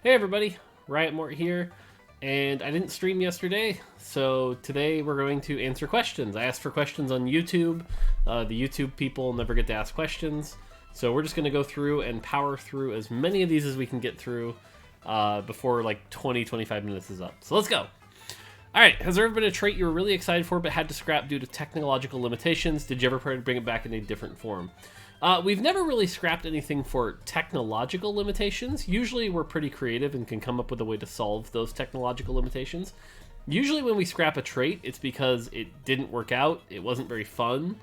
Hey everybody, Riot Mort here, and I didn't stream yesterday, so today we're going to answer questions. I asked for questions on YouTube. The YouTube people never get to ask questions, so we're just going to go through and power through as many of these as we can get through before like 20-25 minutes is up. So let's go. Alright, has there ever been a trait you were really excited for but had to scrap due to technological limitations? Did you ever try to bring it back in a different form? We've never really scrapped anything for technological limitations. Usually we're pretty creative and can come up with a way to solve those technological limitations. Usually when we scrap a trait, it's because it didn't work out, it wasn't very fun,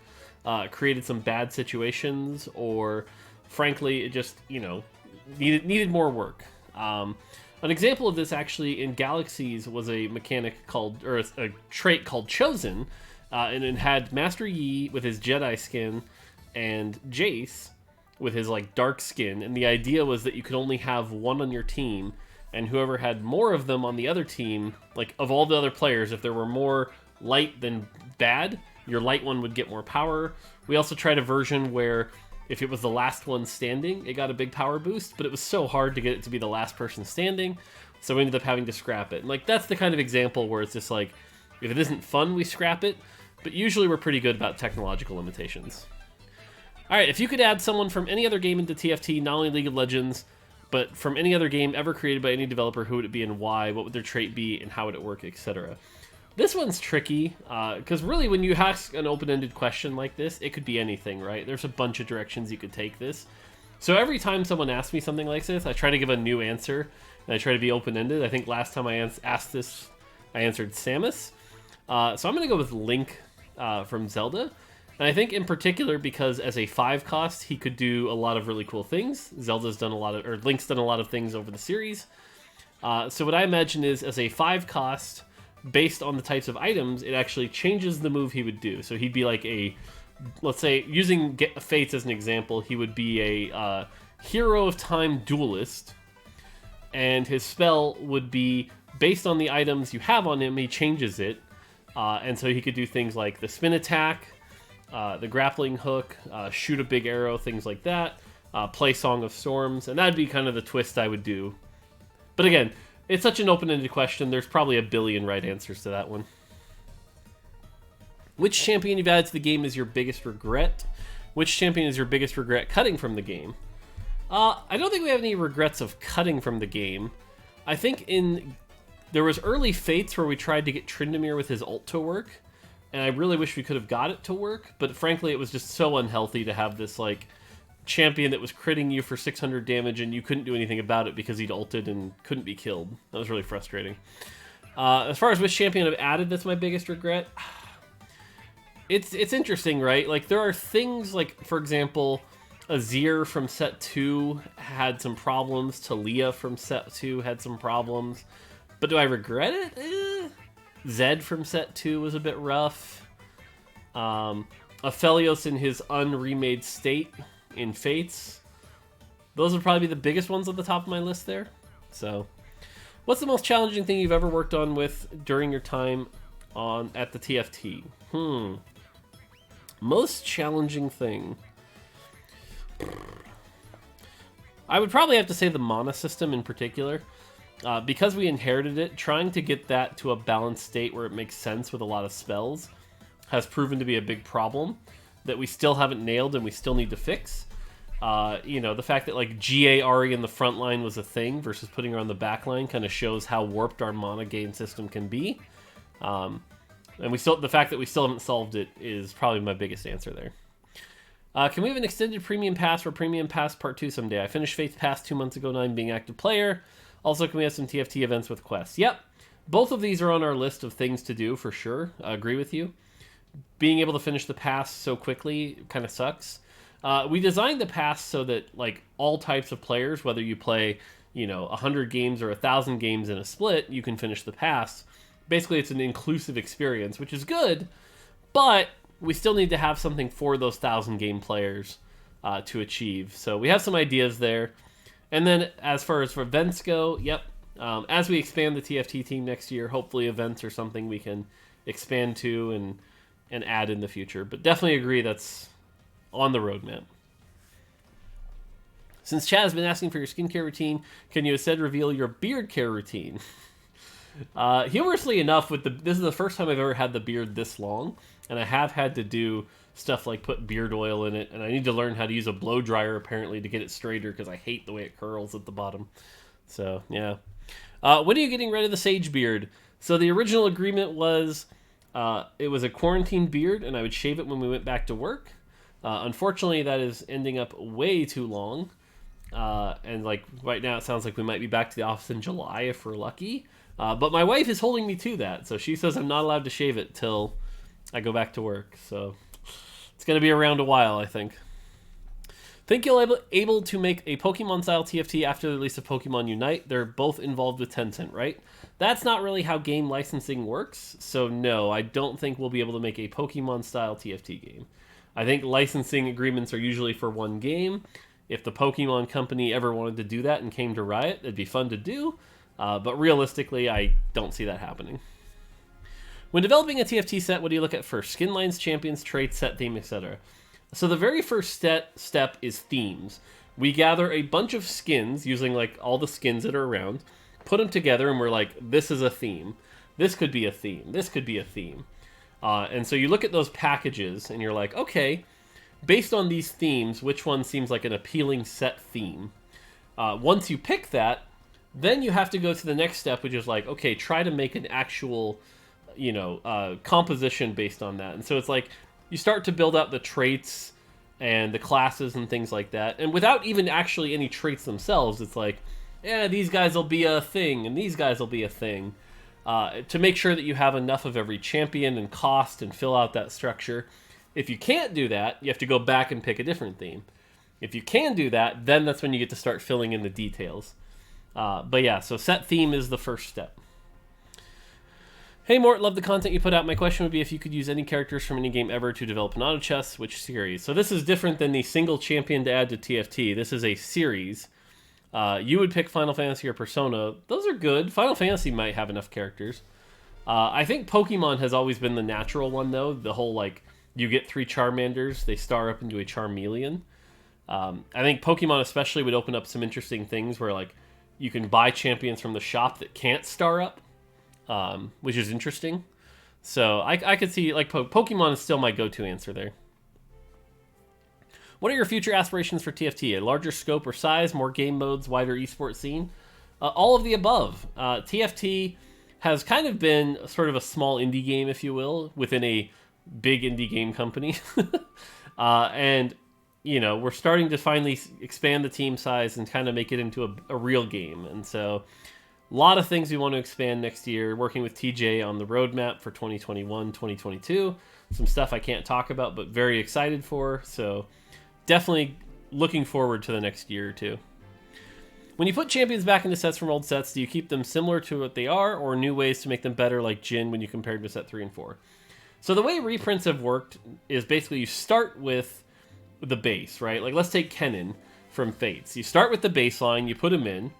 created some bad situations, or frankly, it just, you know, needed more work. An example of this actually in Galaxies was a mechanic called, or a trait called Chosen, and it had Master Yi with his Jedi skin, and Jace with his like dark skin, and the idea was that you could only have one on your team, and whoever had more of them on the other team, like of all the other players, if there were more light than bad, your light one would get more power. We also tried a version where if it was the last one standing, it got a big power boost, but it was so hard to get it to be the last person standing, so we ended up having to scrap it. And like that's the kind of example where it's just like, if it isn't fun, we scrap it, but usually we're pretty good about technological limitations. Alright, if you could add someone from any other game into TFT, not only League of Legends, but from any other game ever created by any developer, who would it be and why? What would their trait be and how would it work, etc.? This one's tricky, because really when you ask an open-ended question like this, it could be anything, right? There's a bunch of directions you could take this. So every time someone asks me something like this, I try to give a new answer, and I try to be open-ended. I think last time I asked this, I answered Samus. So I'm going to go with Link from Zelda. And I think in particular because as a 5 cost, he could do a lot of really cool things. Zelda's done a lot of, or Link's done a lot of things over the series. So what I imagine is as a 5 cost, based on the types of items, it actually changes the move he would do. So he'd be like a, let's say, using Fates as an example, he would be a Hero of Time duelist. And his spell would be, based on the items you have on him, he changes it. And so he could do things like the spin attack, the grappling hook, shoot a big arrow, things like that, play Song of Storms, and that'd be kind of the twist I would do. But again, it's such an open-ended question, there's probably a billion right answers to that one. Which champion you've added to the game is your biggest regret? Which champion is your biggest regret cutting from the game? I don't think we have any regrets of cutting from the game. I think there was early Fates where we tried to get Tryndamere with his ult to work, and I really wish we could have got it to work, but frankly it was just so unhealthy to have this like champion that was critting you for 600 damage and you couldn't do anything about it because he'd ulted and couldn't be killed. That was really frustrating. As far as which champion I've added that's my biggest regret, it's interesting, right? Like there are things like, for example, Azir from set 2 had some problems, Talia from set 2 had some problems, but do I regret it? Zed from set 2 was a bit rough. Aphelios in his unremade state in Fates. Those would probably be the biggest ones at the top of my list there. So, what's the most challenging thing you've ever worked on with during your time at the TFT? Most challenging thing. I would probably have to say the mana system in particular. Because we inherited it, trying to get that to a balanced state where it makes sense with a lot of spells has proven to be a big problem that we still haven't nailed and we still need to fix. You know, the fact that like GA Ahri in the front line was a thing versus putting her on the back line kind of shows how warped our mana gain system can be. And the fact that we still haven't solved it is probably my biggest answer there. Can we have an extended Premium Pass or Premium Pass Part 2 someday? I finished Faith Pass 2 months ago, now I'm being active player. Also, can we have some TFT events with quests? Yep. Both of these are on our list of things to do, for sure. I agree with you. Being able to finish the pass so quickly kind of sucks. We designed the pass so that, like, all types of players, whether you play, you know, 100 games or 1,000 games in a split, you can finish the pass. Basically, it's an inclusive experience, which is good, but we still need to have something for those 1,000-game players to achieve. So we have some ideas there. And then as far as for events go, yep, as we expand the TFT team next year, hopefully events are something we can expand to and add in the future. But definitely agree that's on the roadmap. Since Chad has been asking for your skincare routine, can you instead reveal your beard care routine? Humorously enough, this is the first time I've ever had the beard this long, and I have had to do stuff like put beard oil in it, and I need to learn how to use a blow dryer apparently to get it straighter because I hate the way it curls at the bottom. So yeah. When are you getting rid of the sage beard? So the original agreement was it was a quarantine beard, and I would shave it when we went back to work. Unfortunately, that is ending up way too long. And like right now, it sounds like we might be back to the office in July if we're lucky. But my wife is holding me to that, so she says I'm not allowed to shave it till I go back to work. So it's going to be around a while, I think. Think you'll be able to make a Pokemon-style TFT after the release of Pokemon Unite? They're both involved with Tencent, right? That's not really how game licensing works, so no, I don't think we'll be able to make a Pokemon-style TFT game. I think licensing agreements are usually for one game. If the Pokemon company ever wanted to do that and came to Riot, it'd be fun to do, but realistically, I don't see that happening. When developing a TFT set, what do you look at first? Skin lines, champions, traits, set theme, etc. So the very first step is themes. We gather a bunch of skins, using like all the skins that are around, put them together, and we're like, this is a theme. This could be a theme. This could be a theme. And so you look at those packages, and you're like, okay, based on these themes, which one seems like an appealing set theme? Once you pick that, then you have to go to the next step, which is like, okay, try to make an actual, composition based on that. And so it's like, you start to build out the traits and the classes and things like that. And without even actually any traits themselves, it's like, yeah, these guys will be a thing, and these guys will be a thing. To make sure that you have enough of every champion and cost and fill out that structure. If you can't do that, you have to go back and pick a different theme. If you can do that, then that's when you get to start filling in the details. But yeah, so set theme is the first step. Hey Mort, love the content you put out. My question would be if you could use any characters from any game ever to develop an auto chess, which series? So this is different than the single champion to add to TFT. This is a series. You would pick Final Fantasy or Persona. Those are good. Final Fantasy might have enough characters. I think Pokemon has always been the natural one, though. The whole, like, you get 3 Charmanders, they star up into a Charmeleon. I think Pokemon especially would open up some interesting things where, like, you can buy champions from the shop that can't star up. Which is interesting. So I could see, like, Pokemon is still my go-to answer there. What are your future aspirations for TFT? A larger scope or size, more game modes, wider esports scene? All of the above. TFT has kind of been sort of a small indie game, if you will, within a big indie game company. And, we're starting to finally expand the team size and kind of make it into a real game. And so a lot of things we want to expand next year, working with TJ on the roadmap for 2021, 2022. Some stuff I can't talk about, but very excited for. So definitely looking forward to the next year or two. When you put champions back into sets from old sets, do you keep them similar to what they are, or new ways to make them better, like Jin when you compared to set 3 and 4? So the way reprints have worked is basically you start with the base, right? Like let's take Kennen from Fates. You start with the baseline, you put him in,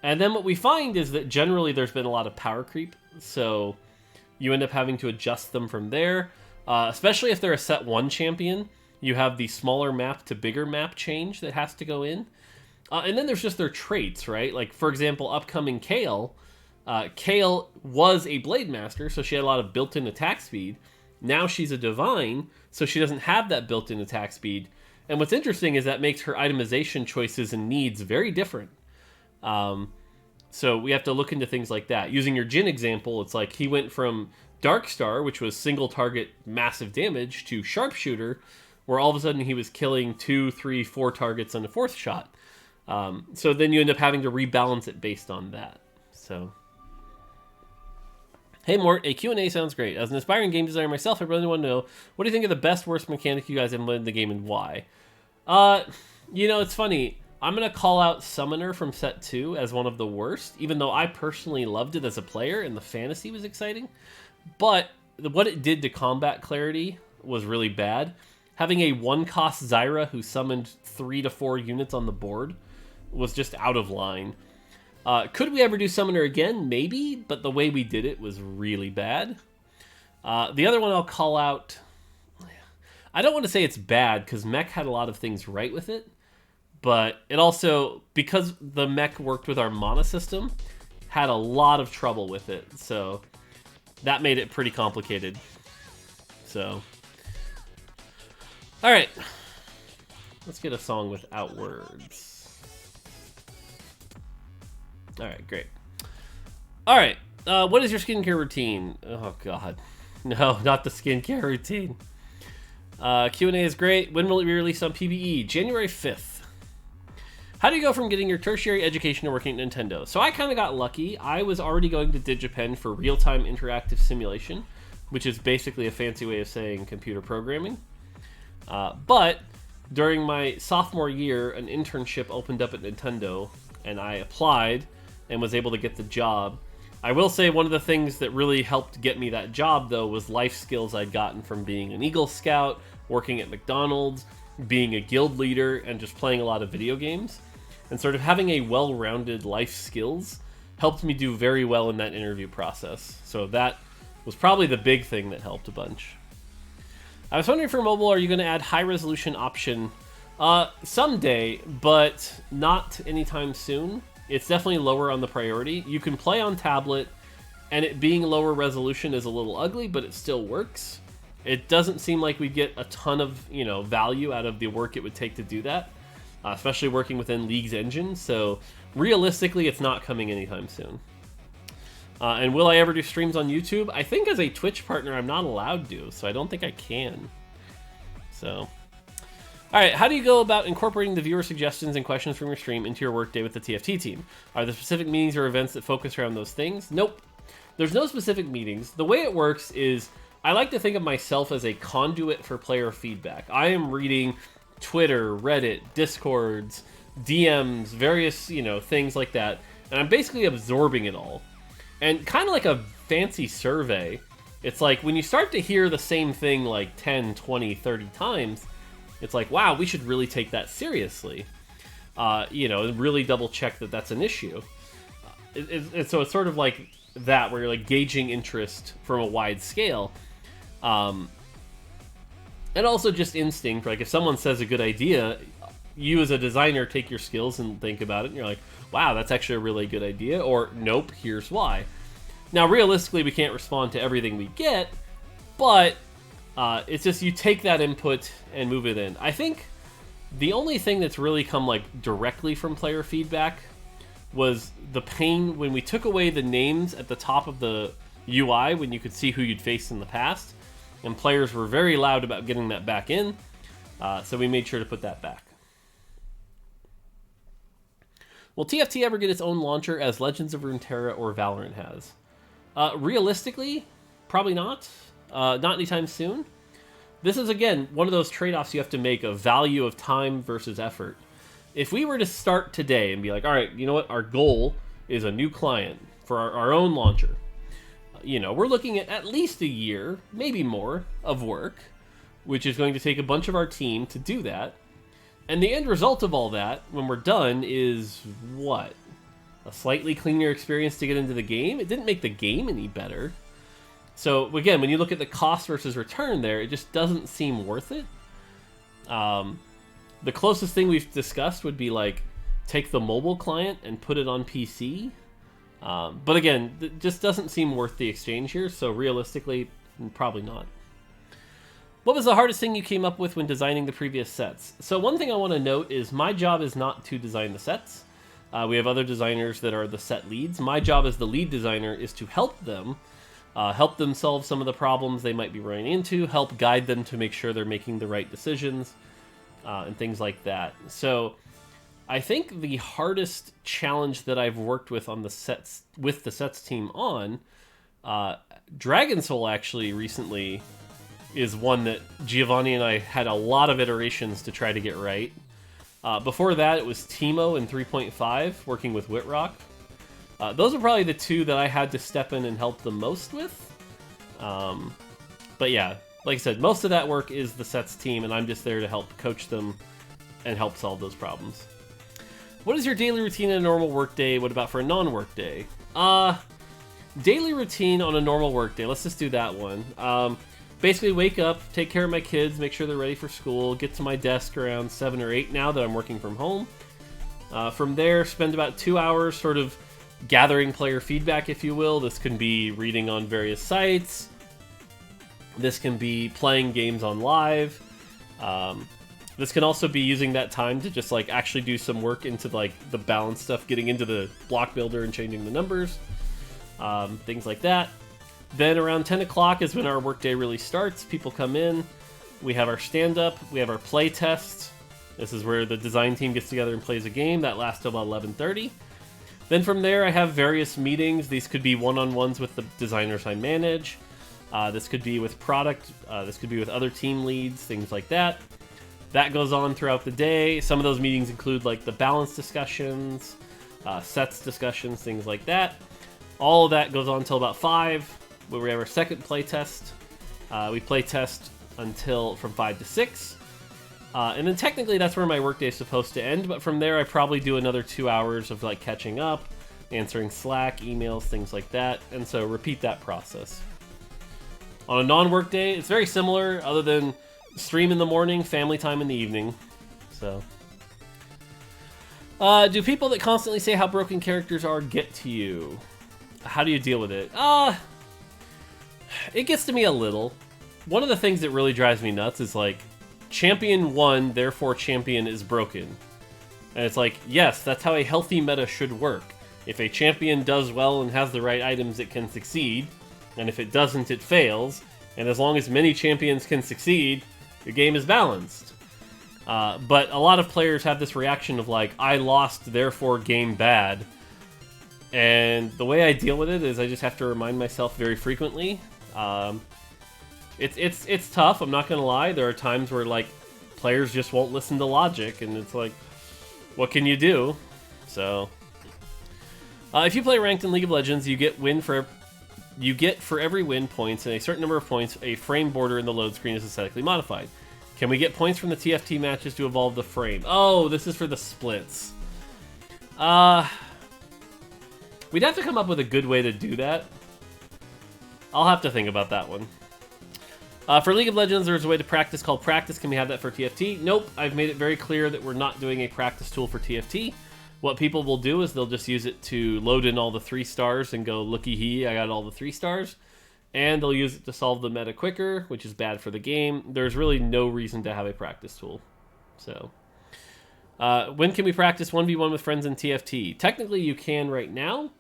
and then what we find is that generally there's been a lot of power creep, so you end up having to adjust them from there. Especially if they're a set 1 champion, you have the smaller map to bigger map change that has to go in. And then there's just their traits, right? Like, for example, upcoming Kale. Kale was a Blade Master, so she had a lot of built-in attack speed. Now she's a Divine, so she doesn't have that built-in attack speed. And what's interesting is that makes her itemization choices and needs very different. So we have to look into things like that. Using your Jin example, it's like he went from Darkstar, which was single target massive damage, to Sharpshooter, where all of a sudden he was killing 2, 3, 4 targets on the 4th shot. So then you end up having to rebalance it based on that. So, hey Mort, a Q&A sounds great. As an aspiring game designer myself, I really want to know, what do you think of the best, worst mechanic you guys implemented in the game and why? It's funny. I'm going to call out Summoner from Set 2 as one of the worst, even though I personally loved it as a player and the fantasy was exciting. But what it did to combat clarity was really bad. Having a 1-cost Zyra who summoned 3 to 4 units on the board was just out of line. Could we ever do Summoner again? Maybe, but the way we did it was really bad. The other one I'll call out, I don't want to say it's bad, because Mech had a lot of things right with it, but it also, because the mech worked with our mana system, had a lot of trouble with it. So that made it pretty complicated. So, all right, let's get a song without words. All right, great. All right, what is your skincare routine? Oh God, no, not the skincare routine. Q&A is great. When will it be released on PBE? January 5th. How do you go from getting your tertiary education to working at Nintendo? So I kind of got lucky. I was already going to DigiPen for real-time interactive simulation, which is basically a fancy way of saying computer programming. But during my sophomore year, an internship opened up at Nintendo, and I applied and was able to get the job. I will say one of the things that really helped get me that job, though, was life skills I'd gotten from being an Eagle Scout, working at McDonald's, being a guild leader, and just playing a lot of video games. And sort of having a well-rounded life skills helped me do very well in that interview process. So that was probably the big thing that helped a bunch. I was wondering, for mobile, are you going to add high-resolution option? Someday, but not anytime soon. It's definitely lower on the priority. You can play on tablet, and it being lower resolution is a little ugly, but it still works. It doesn't seem like we'd get a ton of, value out of the work it would take to do that, especially working within League's engine. So realistically, it's not coming anytime soon. And will I ever do streams on YouTube? I think as a Twitch partner, I'm not allowed to, so I don't think I can. So... All right, how do you go about incorporating the viewer suggestions and questions from your stream into your workday with the TFT team? Are there specific meetings or events that focus around those things? Nope. There's no specific meetings. The way it works is I like to think of myself as a conduit for player feedback. I am reading Twitter, Reddit, Discords, DMs, various, things like that, and I'm basically absorbing it all. And kind of like a fancy survey, it's like when you start to hear the same thing like 10, 20, 30 times, it's like, wow, we should really take that seriously, and really double check that that's an issue. So it's sort of like that, where you're like gauging interest from a wide scale. And also just instinct, like if someone says a good idea, you as a designer take your skills and think about it, and you're like, wow, that's actually a really good idea, or nope, here's why. Now, realistically, we can't respond to everything we get, but... it's just you take that input and move it in. I think the only thing that's really come like directly from player feedback was the pain when we took away the names at the top of the UI when you could see who you'd faced in the past, and players were very loud about getting that back in, so we made sure to put that back. Will TFT ever get its own launcher as Legends of Runeterra or Valerian has? Realistically, probably not. Not anytime soon. This is, again, one of those trade-offs you have to make of value of time versus effort. If we were to start today and be like, all right, you know what, our goal is a new client for our own launcher. We're looking at least a year, maybe more, of work, which is going to take a bunch of our team to do that. And the end result of all that, when we're done, is what? A slightly cleaner experience to get into the game? It didn't make the game any better. So, again, when you look at the cost versus return there, it just doesn't seem worth it. The closest thing we've discussed would be, like, take the mobile client and put it on PC. But, again, it just doesn't seem worth the exchange here, so realistically, probably not. What was the hardest thing you came up with when designing the previous sets? So one thing I want to note is my job is not to design the sets. We have other designers that are the set leads. My job as the lead designer is to help them solve some of the problems they might be running into, help guide them to make sure they're making the right decisions, and things like that. So I think the hardest challenge that I've worked with on the sets team on, Dragon Soul actually recently is one that Giovanni and I had a lot of iterations to try to get right. Before that, it was Teemo in 3.5, working with Whitrock. Those are probably the two that I had to step in and help the most with. But yeah, like I said, most of that work is the sets team, and I'm just there to help coach them and help solve those problems. What is your daily routine in a normal workday? What about for a non-workday? Daily routine on a normal workday. Let's just do that one. basically wake up, take care of my kids, make sure they're ready for school, get to my desk around 7 or 8 now that I'm working from home. From there, spend about 2 hours sort of gathering player feedback, if you will. This can be reading on various sites. This can be playing games on live. This can also be using that time to just like actually do some work into like the balance stuff, getting into the block builder and changing the numbers, things like that. Then around 10 o'clock is when our workday really starts. People come in, we have our stand-up, we have our play test. This is where the design team gets together and plays a game. That lasts till about 11:30. Then from there I have various meetings. These could be one-on-ones with the designers I manage. This could be with product, this could be with other team leads, things like that. That goes on throughout the day. Some of those meetings include like the balance discussions, sets discussions, things like that. All of that goes on until about 5, where we have our second play test. We play test until from 5 to 6. And then technically that's where my workday is supposed to end, but from there I probably do another 2 hours of like catching up, answering Slack, emails, things like that, and so repeat that process. On a non-workday, it's very similar, other than stream in the morning, family time in the evening. So, do people that constantly say how broken characters are get to you? How do you deal with it? It gets to me a little. One of the things that really drives me nuts is like, champion won, therefore champion is broken. And it's like, yes, that's how a healthy meta should work. If a champion does well and has the right items, it can succeed. And if it doesn't, it fails. And as long as many champions can succeed, your game is balanced. But a lot of players have this reaction of like, I lost, therefore game bad. And the way I deal with it is I just have to remind myself very frequently. It's tough, I'm not gonna lie. There are times where like players just won't listen to logic, and it's like, what can you do? So, if you play ranked in League of Legends, you get for every win points, and a certain number of points, a frame border in the load screen is aesthetically modified. Can we get points from the TFT matches to evolve the frame? Oh, this is for the splits. We'd have to come up with a good way to do that. I'll have to think about that one. For League of Legends, there's a way to practice called Practice. Can we have that for TFT? Nope, I've made it very clear that we're not doing a practice tool for TFT. What people will do is they'll just use it to load in all the 3 stars and go, looky hee, I got all the 3 stars. And they'll use it to solve the meta quicker, which is bad for the game. There's really no reason to have a practice tool. So, when can we practice 1v1 with friends in TFT? Technically, you can right now.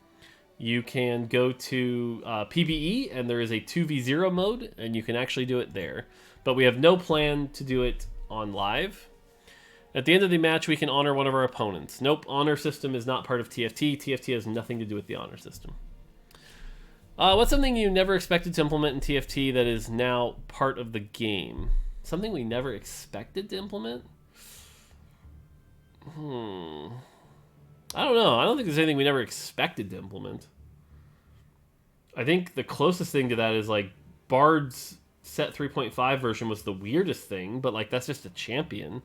You can go to PBE, and there is a 2v0 mode, and you can actually do it there. But we have no plan to do it on live. At the end of the match, we can honor one of our opponents. Nope, honor system is not part of TFT. TFT has nothing to do with the honor system. What's something you never expected to implement in TFT that is now part of the game? Something we never expected to implement? I don't know. I don't think there's anything we never expected to implement. I think the closest thing to that is like Bard's set 3.5 version was the weirdest thing, but like that's just a champion.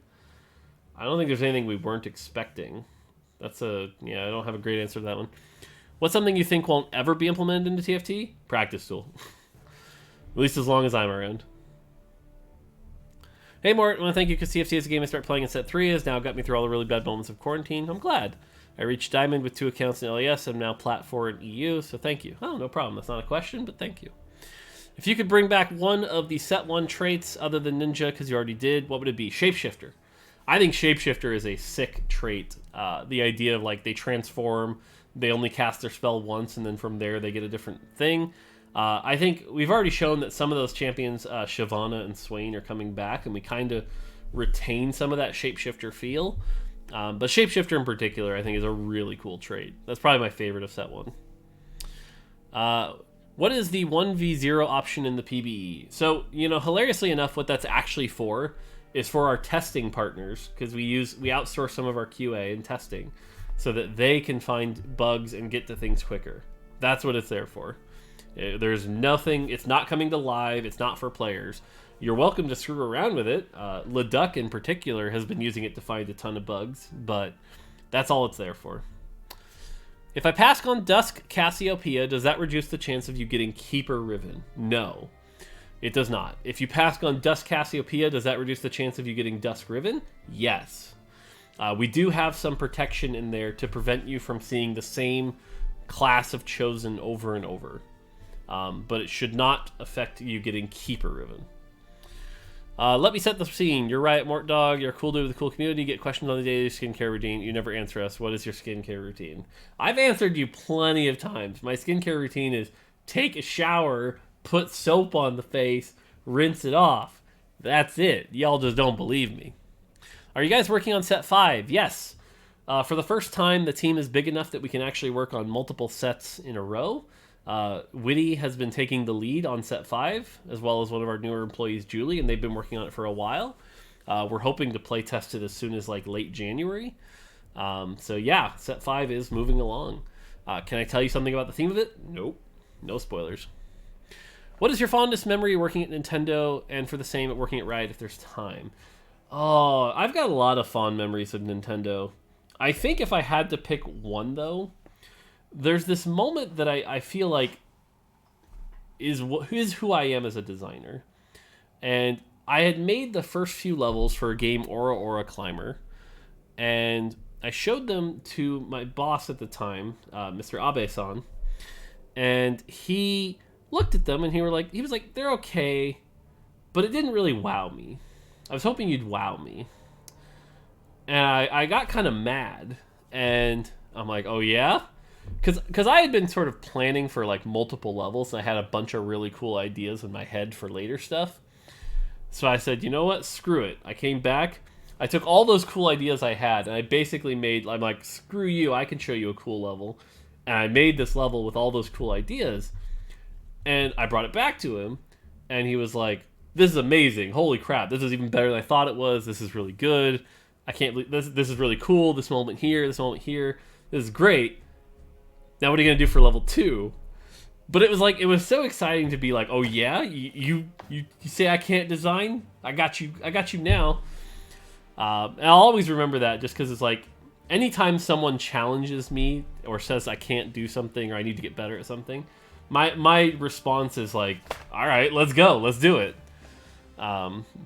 I don't think there's anything we weren't expecting. I don't have a great answer to that one. What's something you think won't ever be implemented into TFT? Practice tool. At least as long as I'm around. Hey Mort, I want to thank you because TFT is a game I started playing in set 3 has now got me through all the really bad moments of quarantine. I'm glad. I reached Diamond with 2 accounts in LES and now Plat 4 in EU, so thank you. Oh, no problem. That's not a question, but thank you. If you could bring back one of the set 1 traits other than Ninja, because you already did, what would it be? Shapeshifter. I think Shapeshifter is a sick trait. The idea of like they transform, they only cast their spell once, and then from there they get a different thing. I think we've already shown that some of those champions, Shyvana and Swain, are coming back, and we kind of retain some of that Shapeshifter feel. But Shapeshifter in particular, I think, is a really cool trait. That's probably my favorite of set 1. What is the 1v0 option in the PBE? So, hilariously enough, what that's actually for is for our testing partners, because we outsource some of our QA and testing so that they can find bugs and get to things quicker. That's what it's there for. There's nothing, it's not coming to live, it's not for players. You're welcome to screw around with it. Leduc in particular has been using it to find a ton of bugs, but that's all it's there for. If I pass on Dusk Cassiopeia, does that reduce the chance of you getting Keeper Riven? No. It does not. If you pass on Dusk Cassiopeia, does that reduce the chance of you getting Dusk Riven? Yes. We do have some protection in there to prevent you from seeing the same class of Chosen over and over. But it should not affect you getting Keeper Riven. Let me set the scene. You're Riot Mortdog. You're a cool dude with a cool community. Get questions on the daily skincare routine. You never answer us. What is your skincare routine? I've answered you plenty of times. My skincare routine is take a shower, put soap on the face, rinse it off. That's it. Y'all just don't believe me. Are you guys working on set 5? Yes. For the first time, the team is big enough that we can actually work on multiple sets in a row. Witty has been taking the lead on set 5, as well as one of our newer employees, Julie, and they've been working on it for a while. We're hoping to play test it as soon as like late January. So yeah, set 5 is moving along. Can I tell you something about the theme of it? Nope. No spoilers. What is your fondest memory working at Nintendo, and for the same at working at Riot if there's time? Oh, I've got a lot of fond memories of Nintendo. I think if I had to pick one, though, there's this moment that I feel like is who I am as a designer. And I had made the first few levels for a game, Aura Climber, and I showed them to my boss at the time, Mr. Abe-san, and he looked at them and he was like, they're okay, but it didn't really wow me. I was hoping you'd wow me. And I got kind of mad, and I'm like, oh yeah? Because I had been sort of planning for like multiple levels, and I had a bunch of really cool ideas in my head for later stuff. So I said, you know what? Screw it. I came back, I took all those cool ideas I had, and I basically I'm like, screw you, I can show you a cool level. And I made this level with all those cool ideas, and I brought it back to him, and he was like, this is amazing. Holy crap. This is even better than I thought it was. This is really good. I can't believe this is really cool. This moment here, this moment here. This is great. Now what are you going to do for level 2? But it was like, it was so exciting to be like, oh yeah, you say I can't design? I got you now. And I'll always remember that, just because it's like, anytime someone challenges me or says I can't do something or I need to get better at something, my response is like, all right, let's go. Let's do it.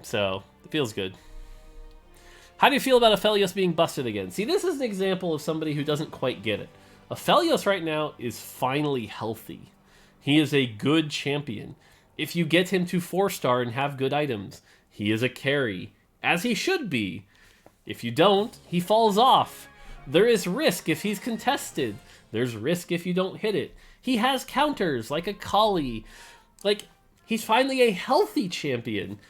So it feels good. How do you feel about Aphelios being busted again? See, this is an example of somebody who doesn't quite get it. Aphelios right now is finally healthy. He is a good champion. If you get him to 4-star and have good items, he is a carry, as he should be. If you don't, he falls off. There is risk if he's contested. There's risk if you don't hit it. He has counters like a Kali. Like, he's finally a healthy champion.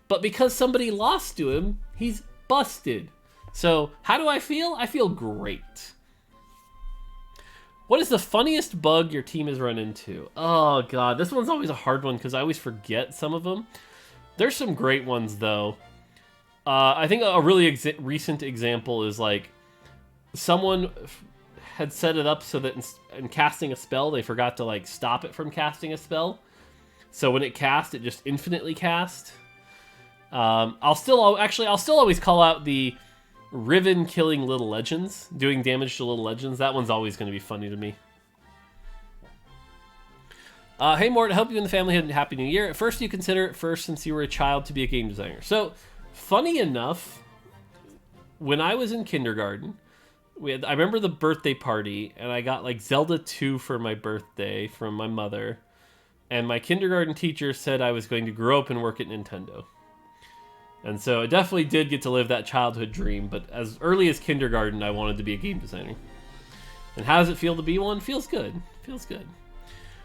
But because somebody lost to him, he's busted. So, how do I feel? I feel great. What is the funniest bug your team has run into? Oh, God. This one's always a hard one because I always forget some of them. There's some great ones, though. I think a really recent example is, like, someone had set it up so that in casting a spell, they forgot to, like, stop it from casting a spell. So when it cast, it just infinitely cast. I'll still always call out the Riven killing Little Legends, doing damage to Little Legends. That one's always going to be funny to me. Hey Mort, I hope you and the family had a happy new year. At first you consider it first since you were a child to be a game designer. So, funny enough, when I was in kindergarten, I remember the birthday party, and I got like Zelda 2 for my birthday from my mother. And my kindergarten teacher said I was going to grow up and work at Nintendo. And so I definitely did get to live that childhood dream, but as early as kindergarten, I wanted to be a game designer. And how does it feel to be one? Feels good. Feels good.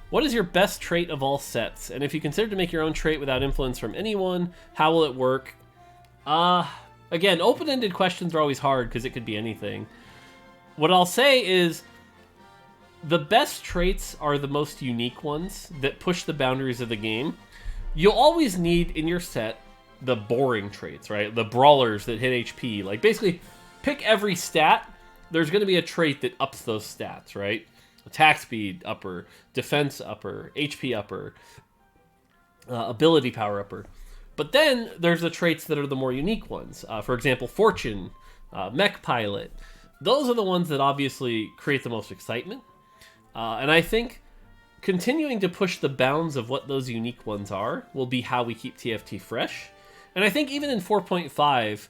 What is your best trait of all sets? And if you consider to make your own trait without influence from anyone, how will it work? Again, open-ended questions are always hard because it could be anything. What I'll say is the best traits are the most unique ones that push the boundaries of the game. You'll always need in your set the boring traits, right? The brawlers that hit HP. Like, basically, pick every stat. There's going to be a trait that ups those stats, right? Attack speed upper, defense upper, HP upper, ability power upper. But then there's the traits that are the more unique ones. For example, Fortune, Mech Pilot. Those are the ones that obviously create the most excitement. And I think continuing to push the bounds of what those unique ones are will be how we keep TFT fresh. And I think even in 4.5,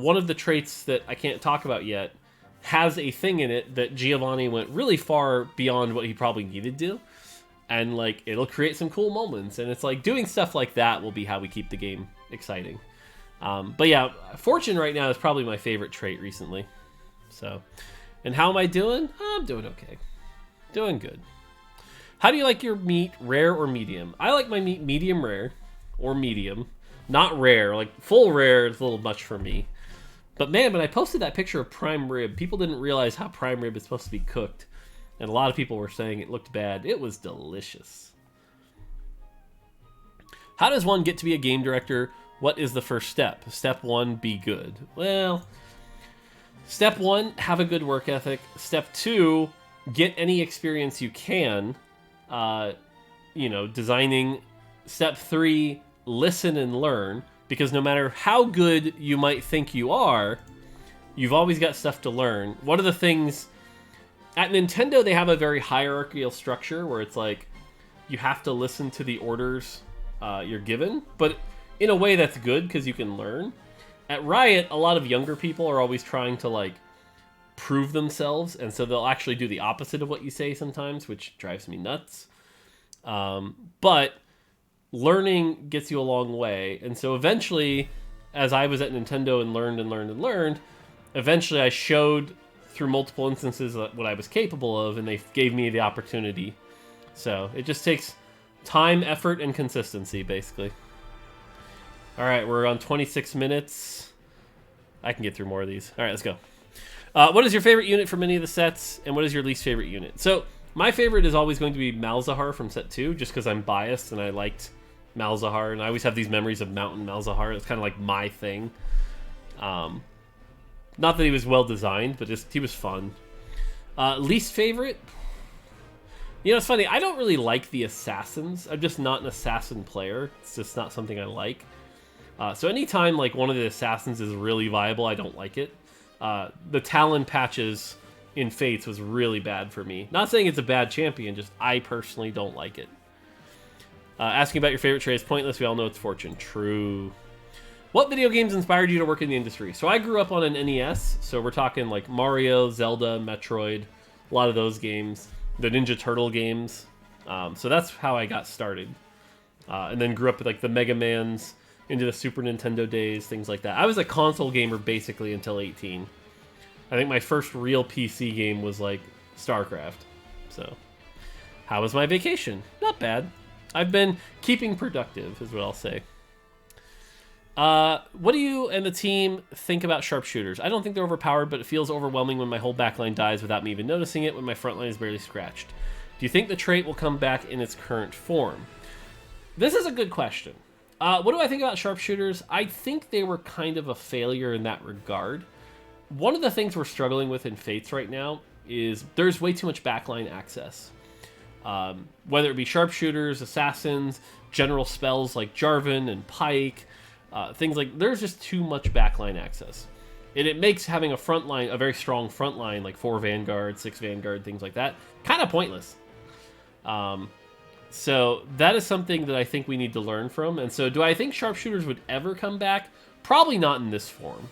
one of the traits that I can't talk about yet has a thing in it that Giovanni went really far beyond what he probably needed to. And, like, it'll create some cool moments. And it's like, doing stuff like that will be how we keep the game exciting. But yeah, Fortune right now is probably my favorite trait recently. So, and how am I doing? I'm doing okay. Doing good. How do you like your meat, rare or medium? I like my meat medium rare or medium. Not rare. Like, full rare is a little much for me. But man, when I posted that picture of prime rib, people didn't realize how prime rib is supposed to be cooked. And a lot of people were saying it looked bad. It was delicious. How does one get to be a game director? What is the first step? Step 1, be good. Well, step 1, have a good work ethic. Step 2, get any experience you can, designing. Step 3, listen and learn. Because no matter how good you might think you are, you've always got stuff to learn. One of the things... At Nintendo, they have a very hierarchical structure where it's like, you have to listen to the orders you're given. But in a way, that's good because you can learn. At Riot, a lot of younger people are always trying to, like, prove themselves. And so they'll actually do the opposite of what you say sometimes, which drives me nuts. But... learning gets you a long way. And so eventually, as I was at Nintendo and learned, eventually I showed through multiple instances what I was capable of, and they gave me the opportunity. So it just takes time, effort, and consistency, basically. All right, we're on 26 minutes. I can get through more of these. All right, let's go. What is your favorite unit from any of the sets, and what is your least favorite unit? So my favorite is always going to be Malzahar from set 2, just because I'm biased and I liked Malzahar, and I always have these memories of Mountain Malzahar. It's kind of like my thing. Not that he was well designed, but just he was fun. Least favorite? You know, it's funny. I don't really like the assassins. I'm just not an assassin player. It's just not something I like. So anytime like one of the assassins is really viable, I don't like it. The Talon patches in Fates was really bad for me. Not saying it's a bad champion, just I personally don't like it. Asking about your favorite trait is pointless. We all know it's Fortune. True. What video games inspired you to work in the industry? So I grew up on an NES, so we're talking like Mario, Zelda, Metroid, a lot of those games. The Ninja Turtle games. So that's how I got started. And then grew up with like the Mega Mans, into the Super Nintendo days, things like that. I was a console gamer basically until 18. I think my first real PC game was like StarCraft. So, how was my vacation? Not bad. I've been keeping productive, is what I'll say. What do you and the team think about Sharpshooters? I don't think they're overpowered, but it feels overwhelming when my whole backline dies without me even noticing it, when my front line is barely scratched. Do you think the trait will come back in its current form? This is a good question. What do I think about Sharpshooters? I think they were kind of a failure in that regard. One of the things we're struggling with in Fates right now is there's way too much backline access. Whether it be Sharpshooters, Assassins, general spells like Jarvan and Pike, things like... There's just too much backline access. And it makes having a front line, a very strong front line, like 4 Vanguard, 6 Vanguard, things like that, kind of pointless. So that is something that I think we need to learn from. And so do I think Sharpshooters would ever come back? Probably not in this form.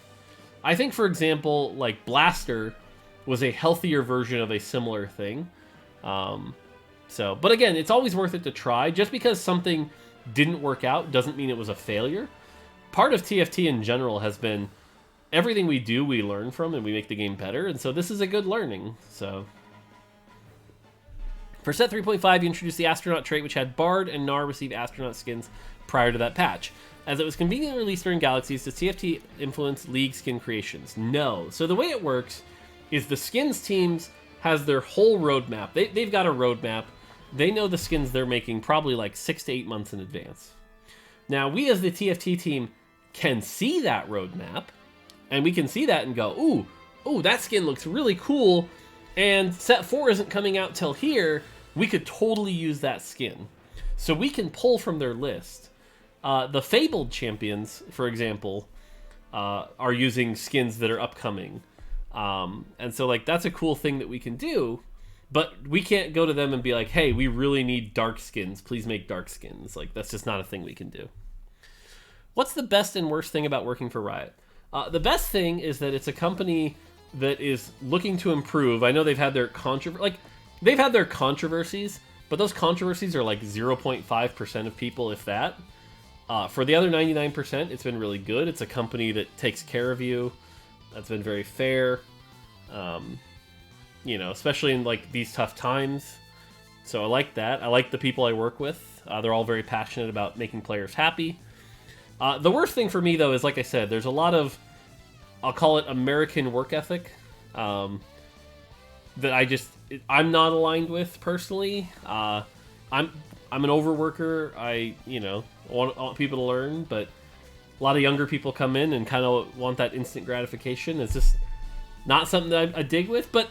I think, for example, like Blaster was a healthier version of a similar thing. But again, it's always worth it to try. Just because something didn't work out doesn't mean it was a failure. Part of TFT in general has been everything we do, we learn from, and we make the game better. And so this is a good learning. So for set 3.5, you introduced the Astronaut trait, which had Bard and Gnar receive Astronaut skins prior to that patch. As it was conveniently released during Galaxies, does TFT influence League skin creations? No. So the way it works is the skins teams has their whole roadmap. They've got a roadmap. They know the skins they're making probably like 6 to 8 months in advance. Now, we as the TFT team can see that roadmap, and we can see that and go, ooh, that skin looks really cool, and set 4 isn't coming out till here. We could totally use that skin. So we can pull from their list. The Fabled champions, for example, are using skins that are upcoming. And so, like, that's a cool thing that we can do. But we can't go to them and be like, hey, we really need dark skins. Please make dark skins. Like, that's just not a thing we can do. What's the best and worst thing about working for Riot? The best thing is that it's a company that is looking to improve. I know they've had their controversies, but those controversies are like 0.5% of people, if that. For the other 99%, it's been really good. It's a company that takes care of you. That's been very fair. Especially in like these tough times. So I like that. I like the people I work with. They're all very passionate about making players happy. The worst thing for me, though, is like I said, there's a lot of, I'll call it American work ethic, that I'm not aligned with personally. I'm an overworker. I want people to learn, but a lot of younger people come in and kind of want that instant gratification. It's just not something that I dig with, but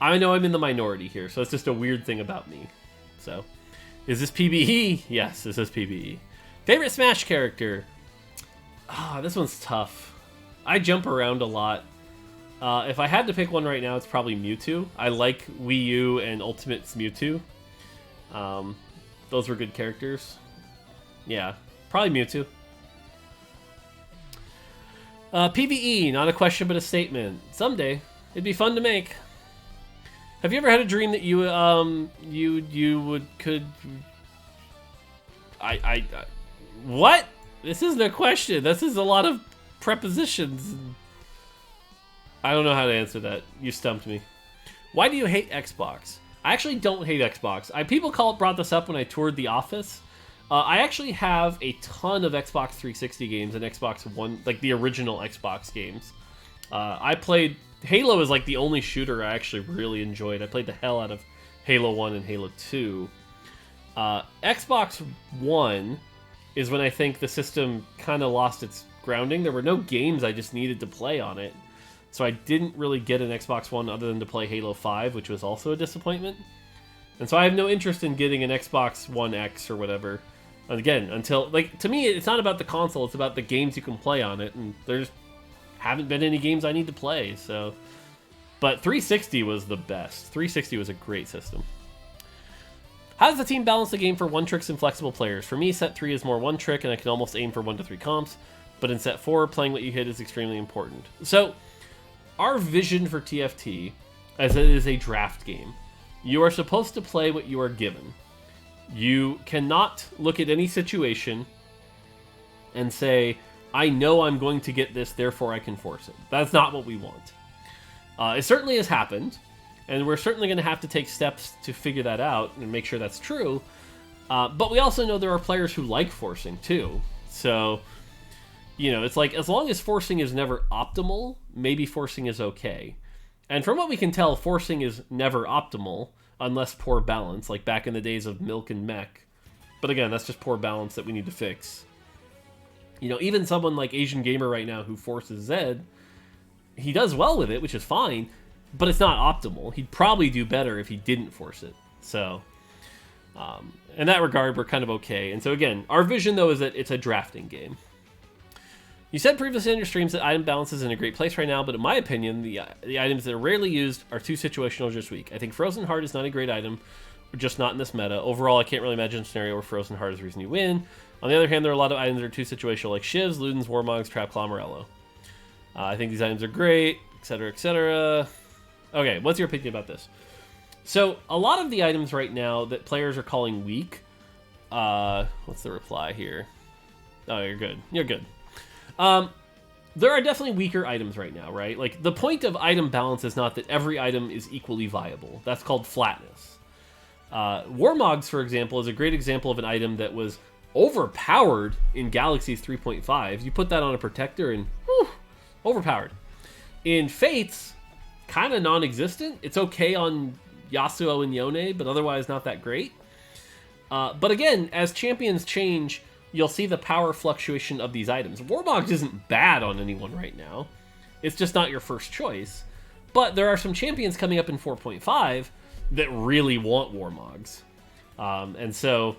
I know I'm in the minority here, so it's just a weird thing about me. So, is this PvE? Yes, this is PvE. Favorite Smash character? This one's tough. I jump around a lot. If I had to pick one right now, it's probably Mewtwo. I like Wii U and Ultimate's Mewtwo. Those were good characters. Yeah, probably Mewtwo. PvE, not a question but a statement. Someday, it'd be fun to make. Have you ever had a dream that you could? What? This isn't a question. This is a lot of prepositions. I don't know how to answer that. You stumped me. Why do you hate Xbox? I actually don't hate Xbox. People brought this up when I toured the office. I actually have a ton of Xbox 360 games and Xbox One, like the original Xbox games. I played Halo is like the only shooter I actually really enjoyed. I played the hell out of Halo 1 and Halo 2. Xbox One is when I think the system kind of lost its grounding. There were no games I just needed to play on it. So I didn't really get an Xbox One other than to play Halo 5, which was also a disappointment. And so I have no interest in getting an Xbox One X or whatever. And again, until, like, to me, it's not about the console, it's about the games you can play on it. And there's haven't been any games I need to play, so. But 360 was the best. 360 was a great system. How does the team balance the game for one-tricks and flexible players? For me, set 3 is more one-trick, and I can almost aim for 1 to 3 comps. But in set 4, playing what you hit is extremely important. So, our vision for TFT, as it is a draft game, you are supposed to play what you are given. You cannot look at any situation and say, I know I'm going to get this, therefore I can force it. That's not what we want. It certainly has happened, and we're certainly going to have to take steps to figure that out and make sure that's true. But we also know there are players who like forcing, too. So, it's like, as long as forcing is never optimal, maybe forcing is okay. And from what we can tell, forcing is never optimal, unless poor balance, like back in the days of Milk and Mech. But again, that's just poor balance that we need to fix. Even someone like Asian Gamer right now who forces Zed, he does well with it, which is fine, but it's not optimal. He'd probably do better if he didn't force it. So, in that regard, we're kind of okay. And so again, our vision, though, is that it's a drafting game. You said previously on your streams that item balance is in a great place right now, but in my opinion, the items that are rarely used are too situational or just weak. I think Frozen Heart is not a great item, just not in this meta. Overall, I can't really imagine a scenario where Frozen Heart is the reason you win. On the other hand, there are a lot of items that are too situational, like Shivs, Ludens, Warmogs, Trapclaw, Morello. I think these items are great, etc., etc. Okay, what's your opinion about this? So, a lot of the items right now that players are calling weak, what's the reply here? Oh, you're good. You're good. There are definitely weaker items right now, right? Like, the point of item balance is not that every item is equally viable. That's called flatness. Warmogs, for example, is a great example of an item that was overpowered in Galaxies 3.5. You put that on a protector and whew, overpowered. In Fates, kind of non-existent. It's okay on Yasuo and Yone, but otherwise not that great. But again, as champions change, you'll see the power fluctuation of these items. Warmogs isn't bad on anyone right now. It's just not your first choice. But there are some champions coming up in 4.5 that really want Warmogs. And so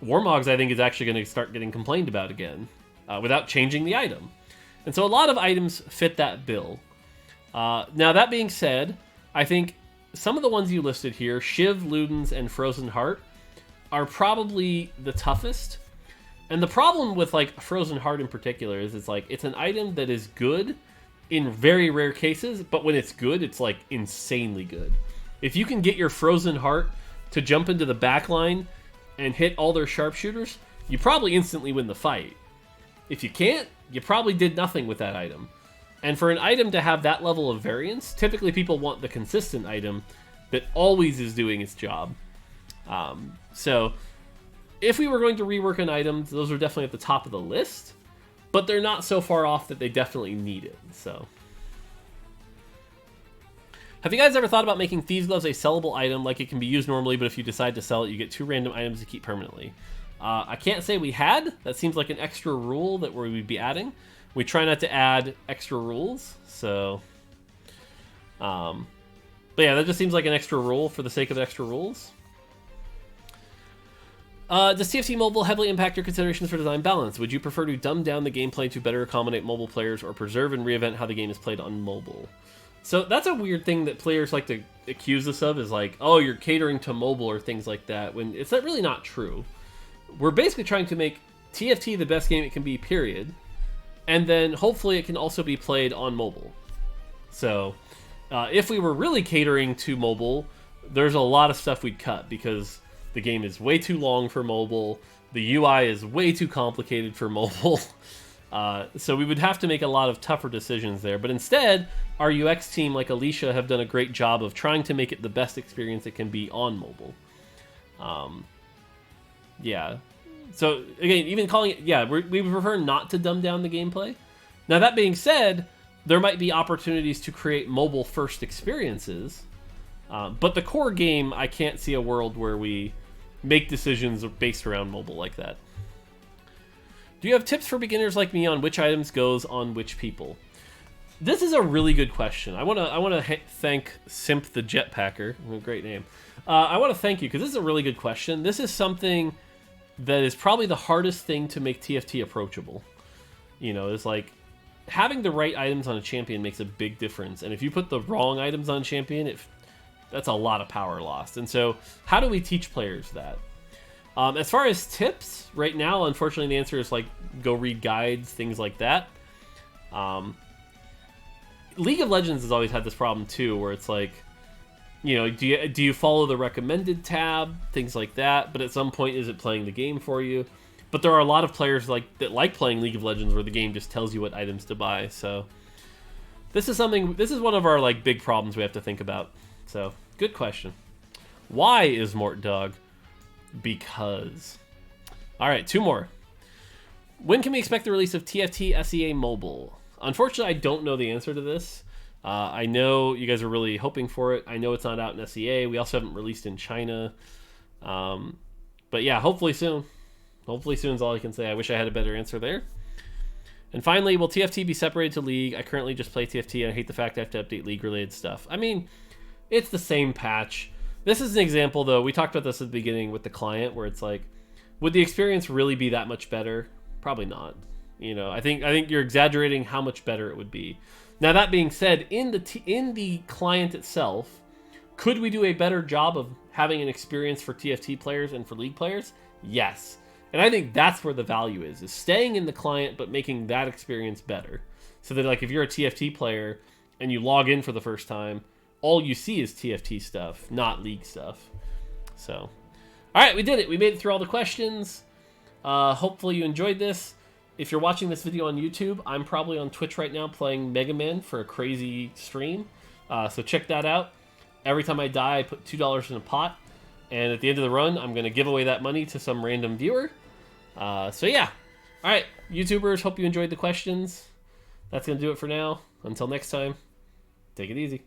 Warmogs, I think, is actually going to start getting complained about again without changing the item. And so a lot of items fit that bill. Now, that being said, I think some of the ones you listed here, Shiv, Ludens, and Frozen Heart, are probably the toughest. And the problem with like Frozen Heart in particular is it's like it's an item that is good in very rare cases, but when it's good, it's like insanely good. If you can get your Frozen Heart to jump into the back line and hit all their sharpshooters, you probably instantly win the fight. If you can't, you probably did nothing with that item. And for an item to have that level of variance, typically people want the consistent item that always is doing its job. So if we were going to rework an item, those are definitely at the top of the list, but they're not so far off that they definitely need it. So, have you guys ever thought about making Thieves' Gloves a sellable item? Like it can be used normally, but if you decide to sell it, you get 2 random items to keep permanently. I can't say we had. That seems like an extra rule that we would be adding. We try not to add extra rules, so... but yeah, that just seems like an extra rule for the sake of extra rules. Does TFT Mobile heavily impact your considerations for design balance? Would you prefer to dumb down the gameplay to better accommodate mobile players, or preserve and reinvent how the game is played on mobile? So that's a weird thing that players like to accuse us of, is like, oh, you're catering to mobile or things like that, when it's not really not true. We're basically trying to make TFT the best game it can be, period. And then hopefully it can also be played on mobile. So if we were really catering to mobile, there's a lot of stuff we'd cut, because the game is way too long for mobile. The UI is way too complicated for mobile. So we would have to make a lot of tougher decisions there. But instead, our UX team, like Alicia, have done a great job of trying to make it the best experience it can be on mobile. Yeah. So, again, even calling it... Yeah, we would prefer not to dumb down the gameplay. Now, that being said, there might be opportunities to create mobile-first experiences. But the core game, I can't see a world where we make decisions based around mobile like that. Do you have tips for beginners like me on which items goes on which people? This is a really good question. I want to thank Simp the Jetpacker. Great name. I want to thank you, because this is a really good question. This is something that is probably the hardest thing to make TFT approachable. You know, it's like having the right items on a champion makes a big difference. And if you put the wrong items on champion, that's a lot of power lost. And so how do we teach players that? As far as tips, right now, unfortunately, the answer is like go read guides, things like that. League of Legends has always had this problem too, where it's like, you know, do you follow the recommended tab, things like that, but at some point is it playing the game for you? But there are a lot of players that like playing League of Legends where the game just tells you what items to buy. So this is one of our like big problems we have to think about. So good question. Why is Mortdog? Because. All right, 2 more. When can we expect the release of TFT SEA Mobile? Unfortunately, I don't know the answer to this. I know you guys are really hoping for it. I know it's not out in SEA. We also haven't released in China. But yeah, hopefully soon. Hopefully soon is all I can say. I wish I had a better answer there. And finally, will TFT be separated to League? I currently just play TFT, and I hate the fact I have to update League-related stuff. I mean, it's the same patch. This is an example, though. We talked about this at the beginning with the client, where it's like, would the experience really be that much better? Probably not. You know, I think you're exaggerating how much better it would be. Now, that being said, in the client itself, could we do a better job of having an experience for TFT players and for League players? Yes. And I think that's where the value is staying in the client, but making that experience better. So that, like, if you're a TFT player and you log in for the first time, all you see is TFT stuff, not League stuff. So, all right, we did it. We made it through all the questions. Hopefully you enjoyed this. If you're watching this video on YouTube, I'm probably on Twitch right now playing Mega Man for a crazy stream. So check that out. Every time I die, I put $2 in a pot. And at the end of the run, I'm going to give away that money to some random viewer. So yeah. All right, YouTubers, hope you enjoyed the questions. That's going to do it for now. Until next time, take it easy.